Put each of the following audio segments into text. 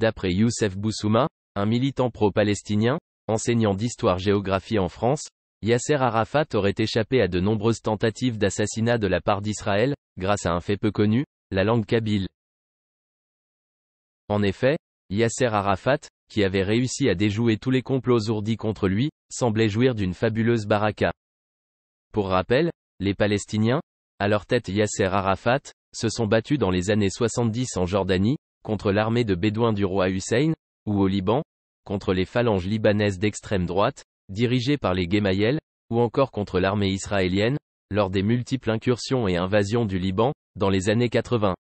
D'après Youssef Boussouma, un militant pro-palestinien, enseignant d'histoire-géographie en France, Yasser Arafat aurait échappé à de nombreuses tentatives d'assassinat de la part d'Israël, grâce à un fait peu connu, la langue kabyle. En effet, Yasser Arafat, qui avait réussi à déjouer tous les complots ourdis contre lui, semblait jouir d'une fabuleuse baraka. Pour rappel, les Palestiniens, à leur tête Yasser Arafat, se sont battus dans les années 70 en Jordanie, contre l'armée de Bédouins du roi Hussein, ou au Liban, contre les phalanges libanaises d'extrême droite, dirigées par les Guémayel, ou encore contre l'armée israélienne, lors des multiples incursions et invasions du Liban, dans les années 80.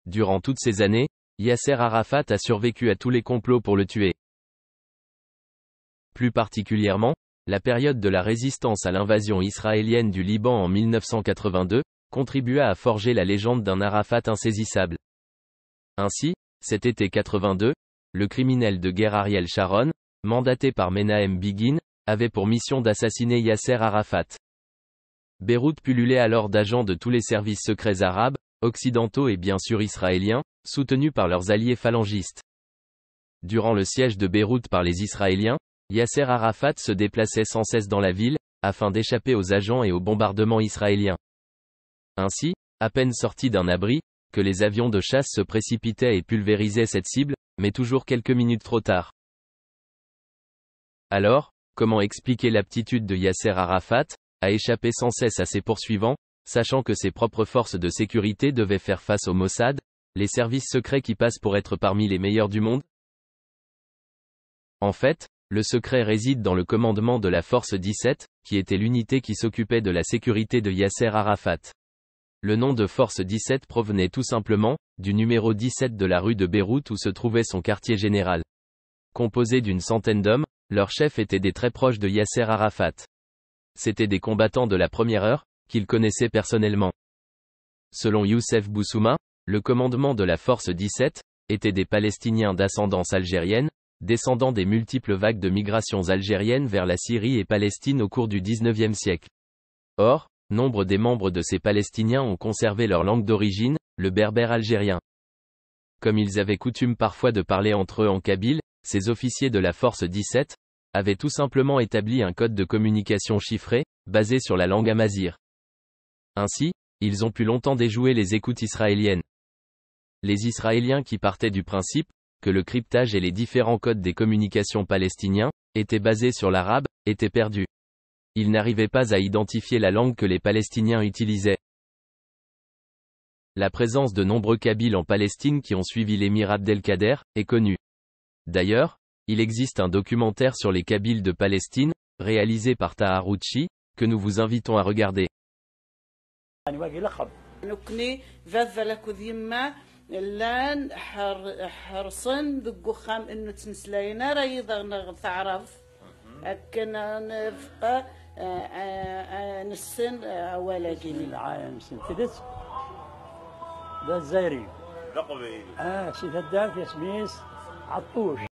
Durant toutes ces années, Yasser Arafat a survécu à tous les complots pour le tuer. Plus particulièrement, la période de la résistance à l'invasion israélienne du Liban en 1982, contribua à forger la légende d'un Arafat insaisissable. Ainsi, cet été 82, le criminel de guerre Ariel Sharon, mandaté par Menahem Begin, avait pour mission d'assassiner Yasser Arafat. Beyrouth pullulait alors d'agents de tous les services secrets arabes, occidentaux et bien sûr israéliens, soutenus par leurs alliés phalangistes. Durant le siège de Beyrouth par les Israéliens, Yasser Arafat se déplaçait sans cesse dans la ville, afin d'échapper aux agents et aux bombardements israéliens. Ainsi, à peine sorti d'un abri, que les avions de chasse se précipitaient et pulvérisaient cette cible, mais toujours quelques minutes trop tard. Alors, comment expliquer l'aptitude de Yasser Arafat à échapper sans cesse à ses poursuivants, sachant que ses propres forces de sécurité devaient faire face au Mossad, les services secrets qui passent pour être parmi les meilleurs du monde? En fait, le secret réside dans le commandement de la Force 17, qui était l'unité qui s'occupait de la sécurité de Yasser Arafat. Le nom de Force 17 provenait tout simplement du numéro 17 de la rue de Beyrouth où se trouvait son quartier général. Composé d'une centaine d'hommes, leur chef était des très proches de Yasser Arafat. C'étaient des combattants de la première heure, qu'il connaissait personnellement. Selon Youssef Boussouma, le commandement de la Force 17 était des Palestiniens d'ascendance algérienne, descendants des multiples vagues de migrations algériennes vers la Syrie et Palestine au cours du XIXe siècle. Or, nombre des membres de ces Palestiniens ont conservé leur langue d'origine, le berbère algérien. Comme ils avaient coutume parfois de parler entre eux en kabyle, ces officiers de la Force 17 avaient tout simplement établi un code de communication chiffré, basé sur la langue amazigh. Ainsi, ils ont pu longtemps déjouer les écoutes israéliennes. Les Israéliens qui partaient du principe que le cryptage et les différents codes des communications palestiniens étaient basés sur l'arabe, étaient perdus. Ils n'arrivaient pas à identifier la langue que les Palestiniens utilisaient. La présence de nombreux Kabyles en Palestine qui ont suivi l'émir Abdelkader est connue. D'ailleurs, il existe un documentaire sur les Kabyles de Palestine, réalisé par Tahar Rouchi, que nous vous invitons à regarder. الآن حرصن بقخام إنه تنسلينا رايضا تعرف أكنا نفقى نسن ولا جيني العالم سنتدس ده الزيري رقبي سيد الداك يسميس عطوش